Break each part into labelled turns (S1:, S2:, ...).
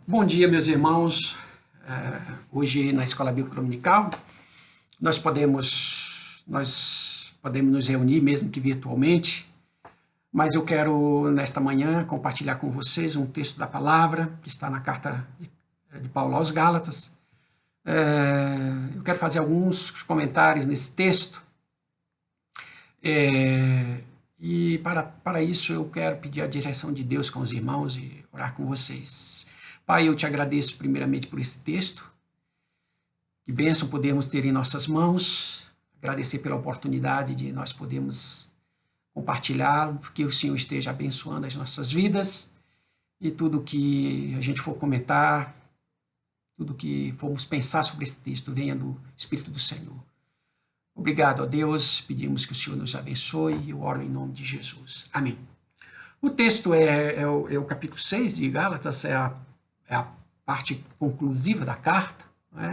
S1: Bom dia, meus irmãos. Hoje na Escola Bíblica Dominical nós podemos nos reunir, mesmo que virtualmente, mas eu quero nesta manhã compartilhar com vocês um texto da palavra que está na carta de Paulo aos Gálatas. Eu quero fazer alguns comentários nesse texto e para isso eu quero pedir a direção de Deus com os irmãos e orar com vocês. Pai, eu te agradeço primeiramente por esse texto. Que bênção podemos ter em nossas mãos. Agradecer pela oportunidade de nós podermos compartilhá-lo, que o Senhor esteja abençoando as nossas vidas e tudo que a gente for comentar, tudo que formos pensar sobre esse texto, venha do Espírito do Senhor. Obrigado a Deus, pedimos que o Senhor nos abençoe e eu oro em nome de Jesus. Amém. O texto é o capítulo 6 de Gálatas, é a parte conclusiva da carta.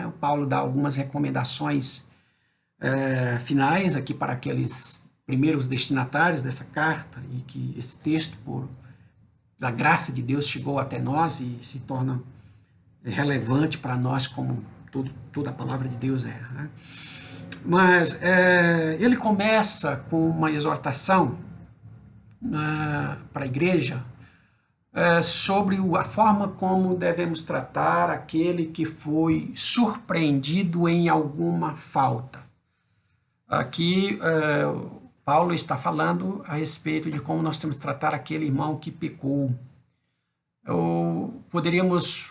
S1: O Paulo dá algumas recomendações finais aqui para aqueles primeiros destinatários dessa carta e que esse texto, por da graça de Deus, chegou até nós e se torna relevante para nós como toda a palavra de Deus é. Mas ele começa com uma exortação para a igreja sobre a forma como devemos tratar aquele que foi surpreendido em alguma falta. Aqui, Paulo está falando a respeito de como nós temos que tratar aquele irmão que pecou. Poderíamos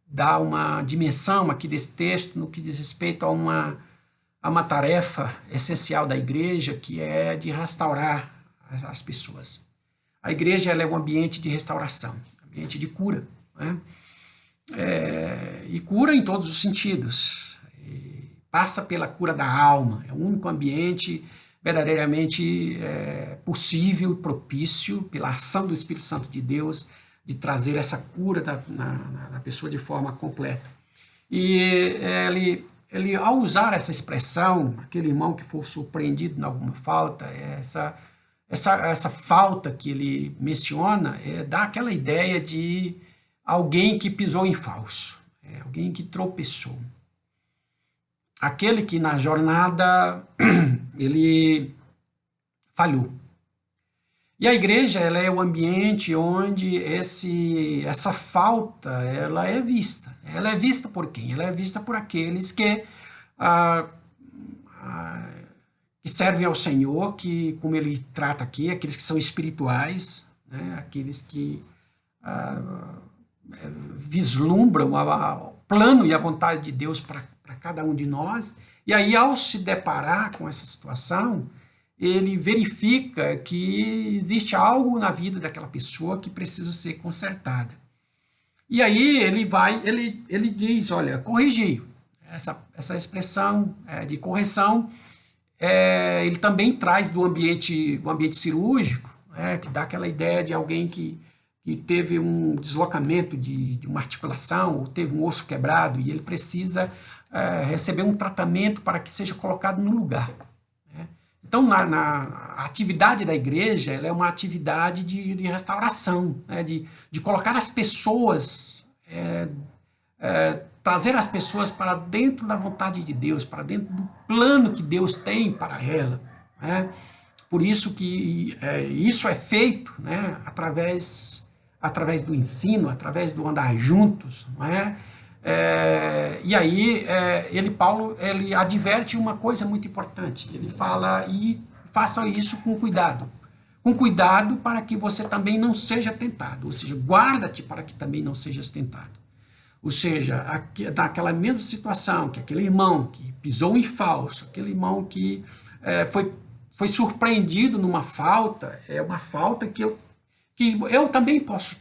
S1: dar uma dimensão aqui desse texto no que diz respeito a uma tarefa essencial da igreja, que é de restaurar as pessoas. A igreja ela é um ambiente de restauração, ambiente de cura, né? E cura em todos os sentidos. Passa pela cura da alma. É o único ambiente verdadeiramente possível e propício, pela ação do Espírito Santo de Deus, de trazer essa cura na pessoa de forma completa. E ele, ao usar essa expressão, aquele irmão que for surpreendido em alguma falta, essa falta que ele menciona dá aquela ideia de alguém que pisou em falso, alguém que tropeçou. Aquele que na jornada ele falhou. E a igreja ela é o ambiente onde essa falta ela é vista. Ela é vista por quem? Ela é vista por aqueles que servem ao Senhor, que, como ele trata aqui, aqueles que são espirituais, né? Aqueles que vislumbram o plano e a vontade de Deus para cada um de nós. E aí, ao se deparar com essa situação, ele verifica que existe algo na vida daquela pessoa que precisa ser consertada. E aí ele diz, olha, corrigir. Essa expressão de correção, ele também traz do ambiente cirúrgico, que dá aquela ideia de alguém que teve um deslocamento de uma articulação, ou teve um osso quebrado, e ele precisa receber um tratamento para que seja colocado no lugar. Então, a atividade da igreja ela é uma atividade de restauração, de colocar as pessoas, trazer as pessoas para dentro da vontade de Deus, para dentro do plano que Deus tem para ela. Por isso que isso é feito através do ensino, através do andar juntos. E aí, Paulo adverte uma coisa muito importante. Ele fala, e faça isso com cuidado. Com cuidado para que você também não seja tentado. Ou seja, guarda-te para que também não sejas tentado. Ou seja, naquela mesma situação, que aquele irmão que pisou em falso, aquele irmão que foi surpreendido numa falta, é uma falta que eu também posso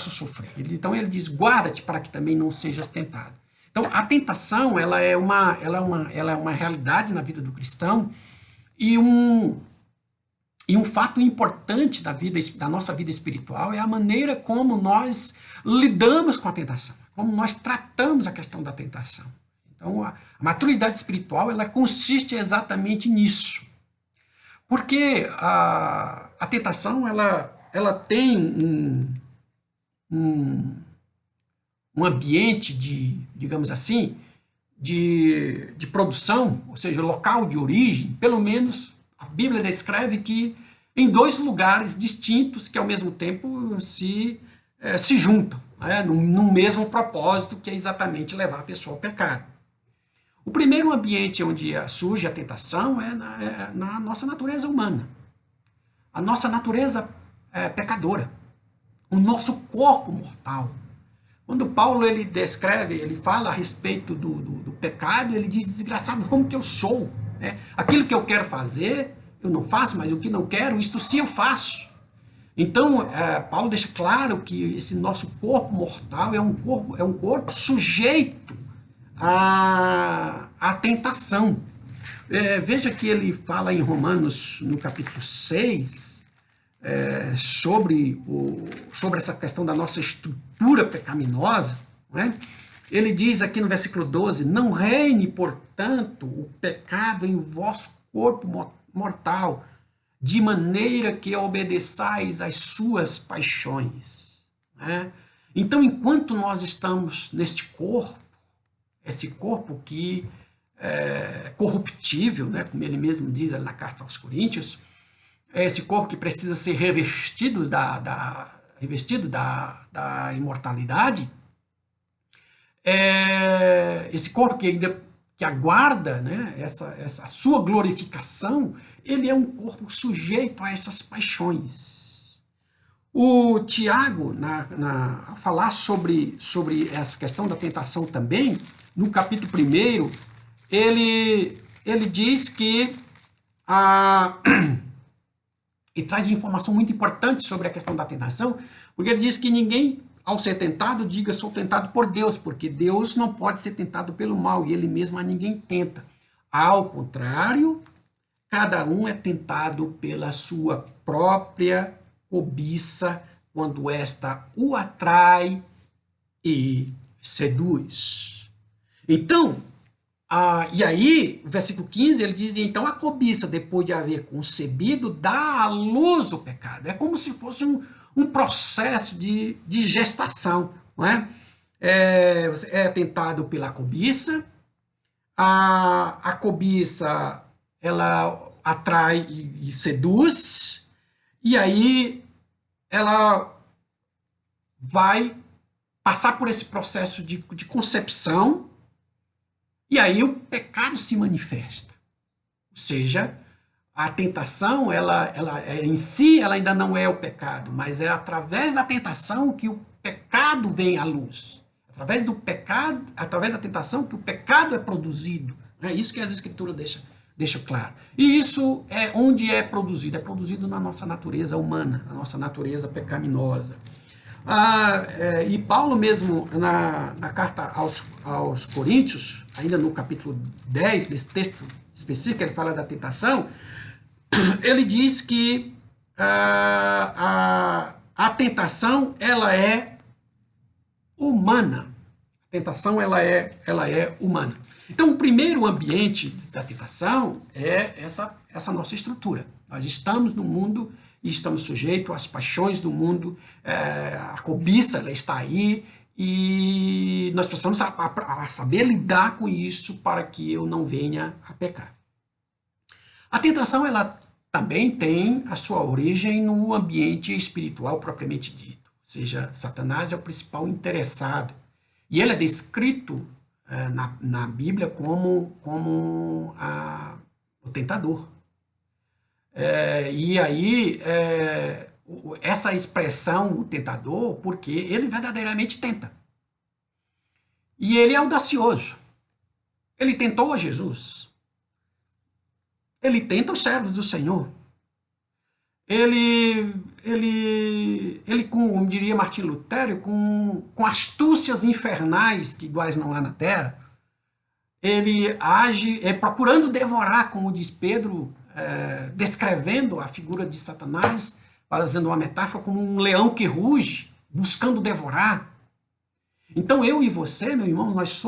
S1: sofrer. Então ele diz, guarda-te para que também não sejas tentado. Então a tentação ela é uma realidade na vida do cristão e um fato importante da nossa vida espiritual é a maneira como nós lidamos com a tentação, como nós tratamos a questão da tentação. Então a maturidade espiritual ela consiste exatamente nisso. Porque a tentação ela tem um ambiente de, digamos assim, de produção, ou seja, local de origem, pelo menos a Bíblia descreve que em dois lugares distintos que ao mesmo tempo se juntam, né, num mesmo propósito, que é exatamente levar a pessoa ao pecado. O primeiro ambiente onde surge a tentação é na nossa natureza humana, a nossa natureza pecadora, o nosso corpo mortal. Quando Paulo ele descreve, ele fala a respeito do pecado, ele diz, desgraçado como que eu sou. Né? Aquilo que eu quero fazer, eu não faço, mas o que não quero, isto sim eu faço. Então, Paulo deixa claro que esse nosso corpo mortal é um corpo sujeito à tentação. Veja que ele fala em Romanos, no capítulo 6, sobre essa questão da nossa estrutura pecaminosa, né? Ele diz aqui no versículo 12, não reine, portanto, o pecado em vosso corpo mortal, de maneira que obedeçais às suas paixões. Né? Então, enquanto nós estamos neste corpo, esse corpo que é corruptível, né? Como ele mesmo diz na carta aos Coríntios, esse corpo que precisa ser revestido da imortalidade, esse corpo que aguarda, né, essa sua glorificação, ele é um corpo sujeito a essas paixões. O Tiago, ao falar sobre essa questão da tentação também, no capítulo 1, ele diz que e traz informação muito importante sobre a questão da tentação, porque ele diz que ninguém, ao ser tentado, diga sou tentado por Deus, porque Deus não pode ser tentado pelo mal, e ele mesmo a ninguém tenta. Ao contrário, cada um é tentado pela sua própria cobiça, quando esta o atrai e seduz. Então, e aí, o versículo 15, ele diz, então a cobiça, depois de haver concebido, dá à luz o pecado. É como se fosse um processo de gestação. Não é? É tentado pela cobiça, a cobiça, ela atrai e seduz, e aí ela vai passar por esse processo de concepção, e aí o pecado se manifesta. Ou seja, a tentação, ela em si, ela ainda não é o pecado, mas é através da tentação que o pecado vem à luz. Através do pecado, através da tentação que o pecado é produzido. É isso que as Escrituras deixam claro. E isso é onde é produzido na nossa natureza humana, na nossa natureza pecaminosa. E Paulo mesmo, na carta aos Coríntios, ainda no capítulo 10, nesse texto específico, ele fala da tentação, ele diz que a tentação, ela é humana. A tentação, ela é humana. Então, o primeiro ambiente da tentação é essa nossa estrutura. Nós estamos no mundo e estamos sujeitos às paixões do mundo, a cobiça, ela está aí, e nós precisamos saber lidar com isso para que eu não venha a pecar. A tentação, ela também tem a sua origem no ambiente espiritual propriamente dito, ou seja, Satanás é o principal interessado, e ele é descrito na Bíblia como o tentador. E aí, essa expressão, o tentador, porque ele verdadeiramente tenta. E ele é audacioso. Ele tentou a Jesus. Ele tenta os servos do Senhor. Ele como diria Martim Lutero, com astúcias infernais, que iguais não há na terra, ele age procurando devorar, como diz Pedro, descrevendo a figura de Satanás, fazendo uma metáfora como um leão que ruge, buscando devorar. Então eu e você, meu irmão, nós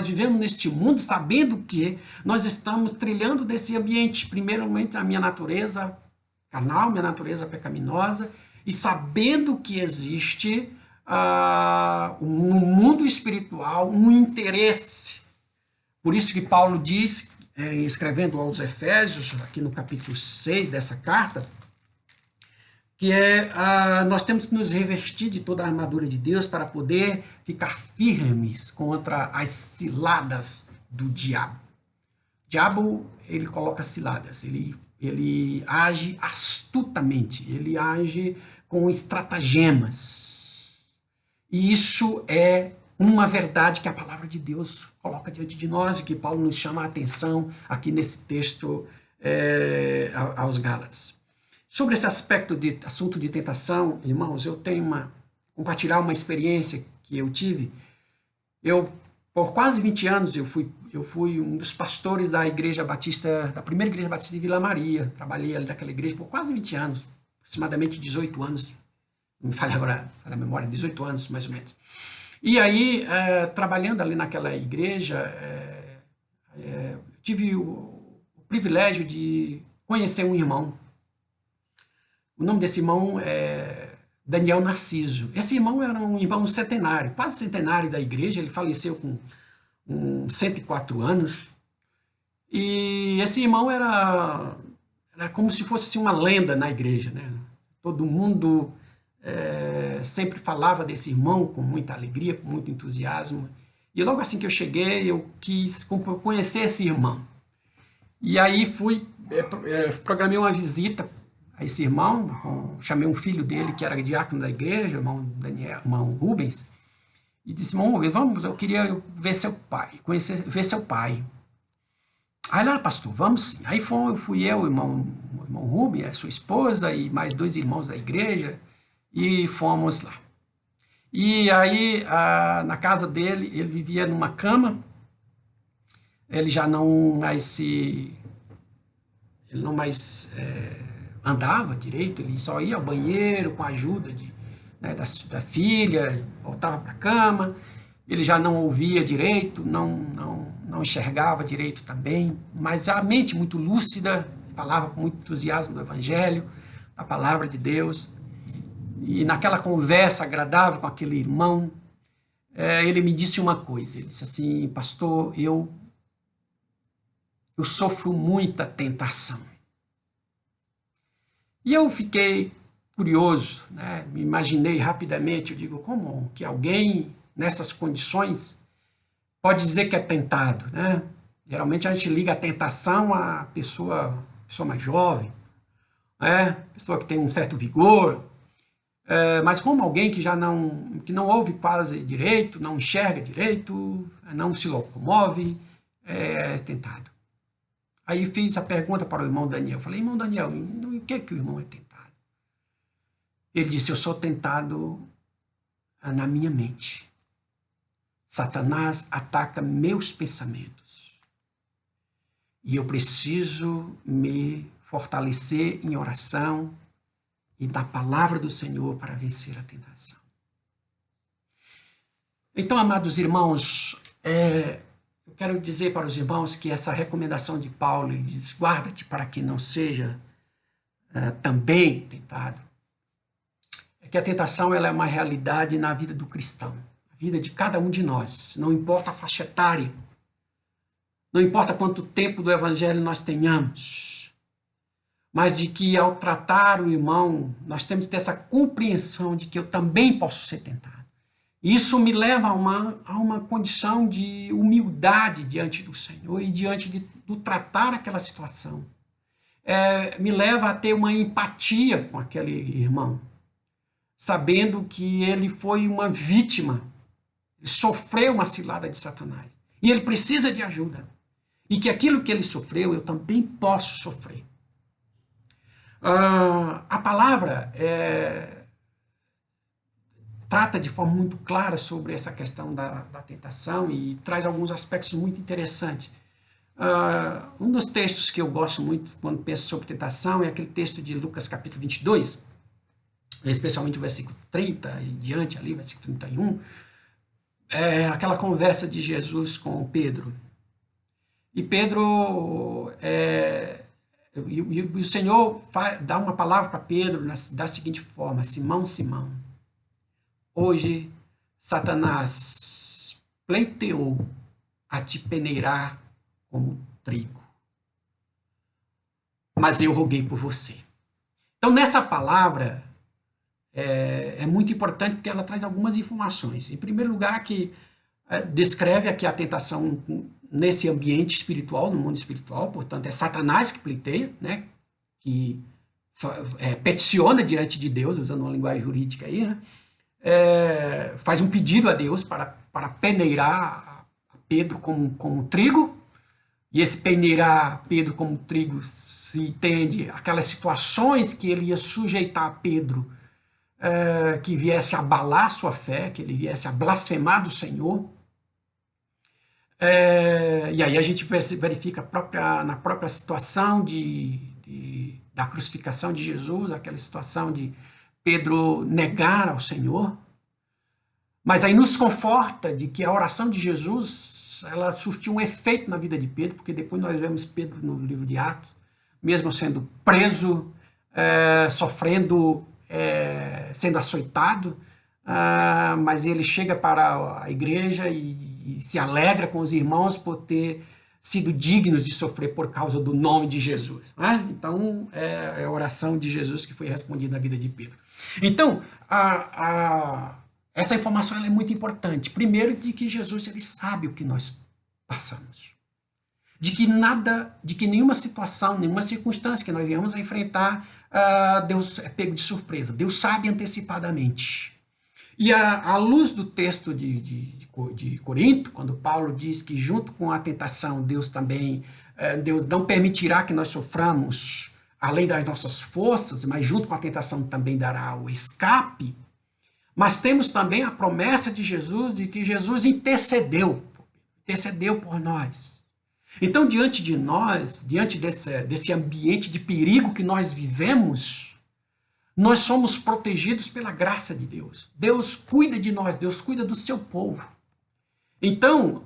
S1: vivemos neste mundo sabendo que nós estamos trilhando desse ambiente, primeiramente a minha natureza carnal, minha natureza pecaminosa, e sabendo que existe no mundo espiritual, um interesse. Por isso que Paulo diz, escrevendo aos Efésios, aqui no capítulo 6 dessa carta, que nós temos que nos revestir de toda a armadura de Deus para poder ficar firmes contra as ciladas do diabo. O diabo, ele coloca ciladas, ele age astutamente, ele age com estratagemas. E isso é uma verdade que a palavra de Deus coloca diante de nós e que Paulo nos chama a atenção aqui nesse texto aos Gálatas. Sobre esse aspecto de assunto de tentação, irmãos, eu tenho compartilhar uma experiência que eu tive. Por quase 20 anos, eu fui um dos pastores da igreja batista, da primeira igreja batista de Vila Maria. Trabalhei ali naquela igreja por quase 20 anos, aproximadamente 18 anos. Não me falha agora a memória, 18 anos mais ou menos. E aí, trabalhando ali naquela igreja, tive o privilégio de conhecer um irmão. O nome desse irmão é Daniel Narciso. Esse irmão era um irmão centenário, quase centenário da igreja. Ele faleceu com 104 anos. E esse irmão era como se fosse uma lenda na igreja, né? Todo mundo sempre falava desse irmão com muita alegria, com muito entusiasmo. E logo assim que eu cheguei, eu quis conhecer esse irmão. E aí programei uma visita a esse irmão, chamei um filho dele que era diácono da igreja, irmão Rubens, e disse: irmão Rubens, eu queria ver seu pai, ver seu pai. Aí lá, pastor, vamos sim. Aí fui eu, o irmão Rubens, a sua esposa e mais 2 irmãos da igreja, e fomos lá. E aí, na casa dele, ele vivia numa cama, ele já não mais andava direito, ele só ia ao banheiro com a ajuda da filha, voltava para a cama, ele já não ouvia direito, não enxergava direito também, mas a mente muito lúcida, falava com muito entusiasmo do Evangelho, da palavra de Deus, e naquela conversa agradável com aquele irmão, ele me disse uma coisa, ele disse assim: pastor, eu sofro muita tentação. E eu fiquei curioso, né? Me imaginei rapidamente, eu digo, como que alguém nessas condições pode dizer que é tentado, né? Geralmente a gente liga a tentação à pessoa mais jovem, né? Pessoa que tem um certo vigor, mas como alguém que não ouve quase direito, não enxerga direito, não se locomove, é tentado. Aí fiz a pergunta para o irmão Daniel. Falei: irmão Daniel, o que o irmão é tentado? Ele disse: eu sou tentado na minha mente. Satanás ataca meus pensamentos. E eu preciso me fortalecer em oração e na palavra do Senhor para vencer a tentação. Então, amados irmãos, eu quero dizer para os irmãos que essa recomendação de Paulo, ele diz: guarda-te para que não seja também tentado. É que a tentação ela é uma realidade na vida do cristão, na vida de cada um de nós. Não importa a faixa etária, não importa quanto tempo do evangelho nós tenhamos, mas de que ao tratar o irmão, nós temos que ter essa compreensão de que eu também posso ser tentado. Isso me leva a uma condição de humildade diante do Senhor e diante do tratar aquela situação. Me leva a ter uma empatia com aquele irmão, sabendo que ele foi uma vítima, ele sofreu uma cilada de Satanás e ele precisa de ajuda. E que aquilo que ele sofreu, eu também posso sofrer. A palavra trata de forma muito clara sobre essa questão da tentação e traz alguns aspectos muito interessantes. Um dos textos que eu gosto muito quando penso sobre tentação é aquele texto de Lucas capítulo 22, especialmente o versículo 30 e diante ali, versículo 31, aquela conversa de Jesus com Pedro. E Pedro, e o Senhor dá uma palavra para Pedro da seguinte forma: Simão, Simão, Hoje, Satanás pleiteou a te peneirar como trigo, mas eu roguei por você. Então, nessa palavra, é muito importante porque ela traz algumas informações. Em primeiro lugar, que descreve aqui a tentação nesse ambiente espiritual, no mundo espiritual, portanto, é Satanás que pleiteia, né? Que peticiona diante de Deus, usando uma linguagem jurídica aí, né? Faz um pedido a Deus para peneirar Pedro como trigo, e esse peneirar Pedro como trigo se entende aquelas situações que ele ia sujeitar Pedro, que viesse a abalar sua fé, que ele viesse a blasfemar do Senhor. E aí a gente verifica na própria situação da crucificação de Jesus, aquela situação de Pedro negar ao Senhor. Mas aí nos conforta de que a oração de Jesus, ela surtiu um efeito na vida de Pedro, porque depois nós vemos Pedro no livro de Atos, mesmo sendo preso, sofrendo, sendo açoitado, mas ele chega para a igreja e se alegra com os irmãos por ter sido dignos de sofrer por causa do nome de Jesus. Né? Então, é a oração de Jesus que foi respondida na vida de Pedro. Então, essa informação é muito importante. Primeiro, de que Jesus ele sabe o que nós passamos. De que nenhuma situação, nenhuma circunstância que nós venhamos a enfrentar, Deus é pego de surpresa. Deus sabe antecipadamente. E à luz do texto de Corinto, quando Paulo diz que junto com a tentação, Deus não permitirá que nós soframos além das nossas forças, mas junto com a tentação também dará o escape. Mas temos também a promessa de Jesus, de que Jesus intercedeu por nós. Então, diante de nós, diante desse ambiente de perigo que nós vivemos, nós somos protegidos pela graça de Deus. Deus cuida de nós, Deus cuida do seu povo. Então,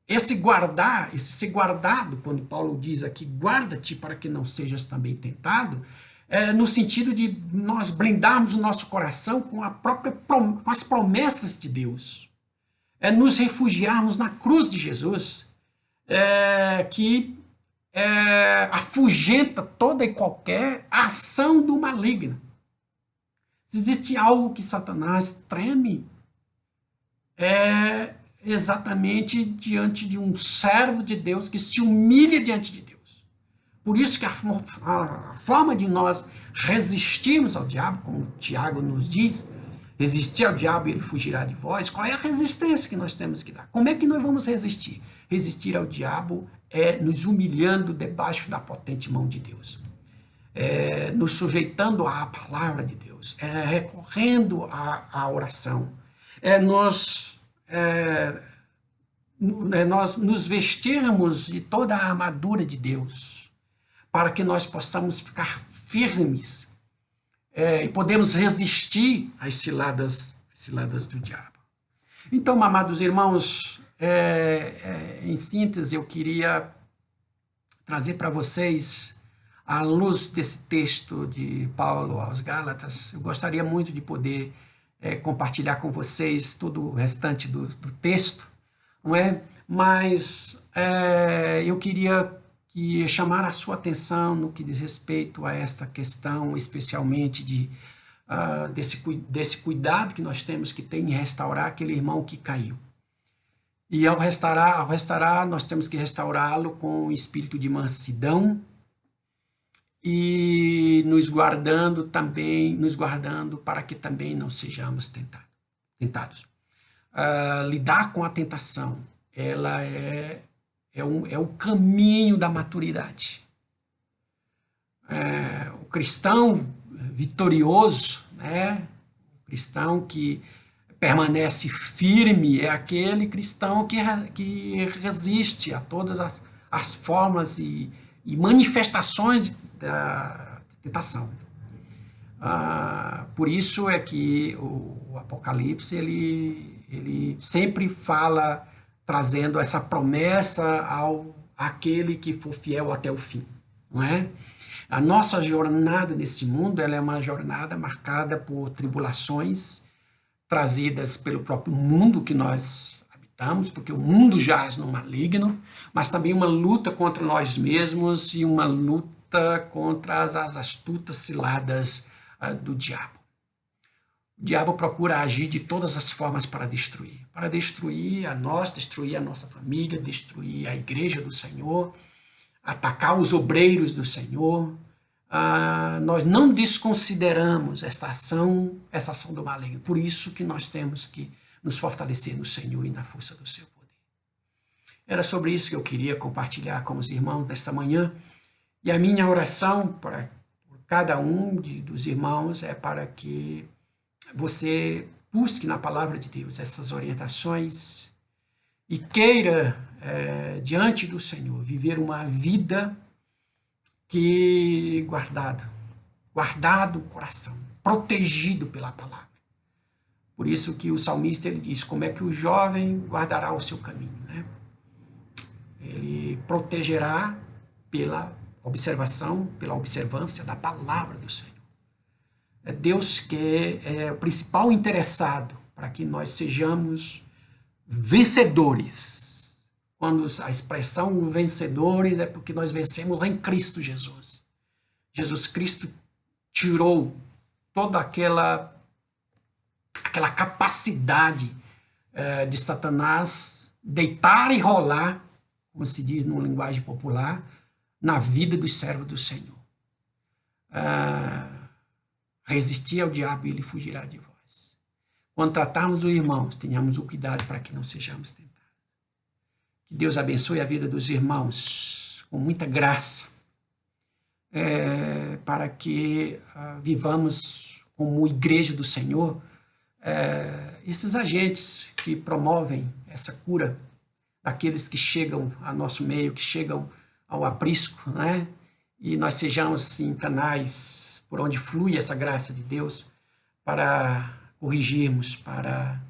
S1: esse ser guardado, quando Paulo diz aqui, guarda-te para que não sejas também tentado, no sentido de nós blindarmos o nosso coração com as promessas de Deus. Nos refugiarmos na cruz de Jesus, que afugenta toda e qualquer ação do maligno. Se existe algo que Satanás treme, é exatamente diante de um servo de Deus que se humilha diante de Deus. Por isso que a forma de nós resistirmos ao diabo, como Tiago nos diz, resistir ao diabo e ele fugirá de vós. Qual é a resistência que nós temos que dar? Como é que nós vamos resistir? Resistir ao diabo é nos humilhando debaixo da potente mão de Deus, nos sujeitando à palavra de Deus, recorrendo à oração, nós nos vestirmos de toda a armadura de Deus, para que nós possamos ficar firmes e podemos resistir às ciladas do diabo. Então, amados irmãos, em síntese, eu queria trazer para vocês, à luz desse texto de Paulo aos Gálatas, eu gostaria muito de poder compartilhar com vocês todo o restante do texto, não é? Mas eu queria chamar a sua atenção no que diz respeito a esta questão, especialmente desse cuidado que nós temos que ter em restaurar aquele irmão que caiu. E ao restaurar, nós temos que restaurá-lo com um espírito de mansidão e nos guardando para que também não sejamos tentados. Lidar com a tentação, ela é o caminho da maturidade. O cristão vitorioso, né? O cristão que permanece firme, é aquele cristão que resiste a todas as formas e manifestações da tentação. Por isso é que o Apocalipse ele sempre fala, trazendo essa promessa àquele que for fiel até o fim. não é? A nossa jornada nesse mundo, ela é uma jornada marcada por tribulações trazidas pelo próprio mundo que nós habitamos, porque o mundo jaz no maligno, mas também uma luta contra nós mesmos e uma luta contra as astutas ciladas do diabo. O diabo procura agir de todas as formas para destruir a nós, destruir a nossa família, destruir a igreja do Senhor, atacar os obreiros do Senhor. Nós não desconsideramos essa ação do maligno. Por isso que nós temos que nos fortalecer no Senhor e na força do seu poder. Era sobre isso que eu queria compartilhar com os irmãos nesta manhã. E a minha oração por cada um dos irmãos é para que você busque na palavra de Deus essas orientações e queira, diante do Senhor, viver uma vida que guardado o coração, protegido pela palavra. Por isso que o salmista ele diz, como é que o jovem guardará o seu caminho, né? Ele protegerá pela observância da palavra do Senhor. É Deus que é o principal interessado para que nós sejamos vencedores. Quando a expressão vencedores é porque nós vencemos em Cristo Jesus. Jesus Cristo tirou toda aquela capacidade de Satanás deitar e rolar, como se diz numa linguagem popular, na vida dos servos do Senhor. Resistir ao diabo e ele fugirá de vós. Quando tratarmos os irmãos, tenhamos o cuidado para que não sejamos tentados. Que Deus abençoe a vida dos irmãos com muita graça, para que vivamos como igreja do Senhor, esses agentes que promovem essa cura daqueles que chegam ao nosso meio, que chegam ao aprisco, né? E nós sejamos, sim, canais por onde flui essa graça de Deus para corrigirmos, para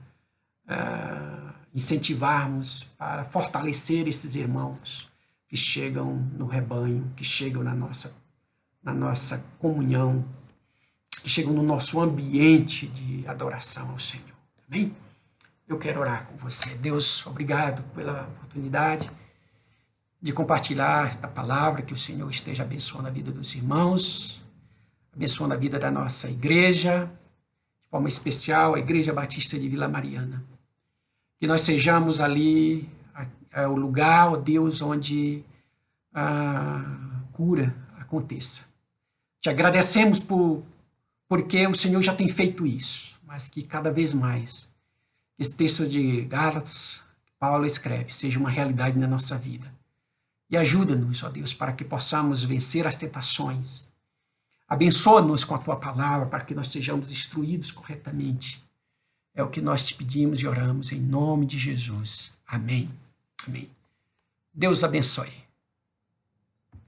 S1: incentivarmos, para fortalecer esses irmãos que chegam no rebanho, que chegam na nossa comunhão, que chegam no nosso ambiente de adoração ao Senhor. Amém? Eu quero orar com você. Deus, obrigado pela oportunidade de compartilhar esta palavra, que o Senhor esteja abençoando a vida dos irmãos, abençoando a vida da nossa igreja, de forma especial a Igreja Batista de Vila Mariana. Que nós sejamos ali o lugar, ó Deus, onde a cura aconteça. Te agradecemos porque o Senhor já tem feito isso, mas que cada vez mais esse texto de Gálatas, Paulo escreve, seja uma realidade na nossa vida. E ajuda-nos, ó Deus, para que possamos vencer as tentações. Abençoa-nos com a tua palavra para que nós sejamos instruídos corretamente. É o que nós te pedimos e oramos em nome de Jesus. Amém. Amém. Deus abençoe.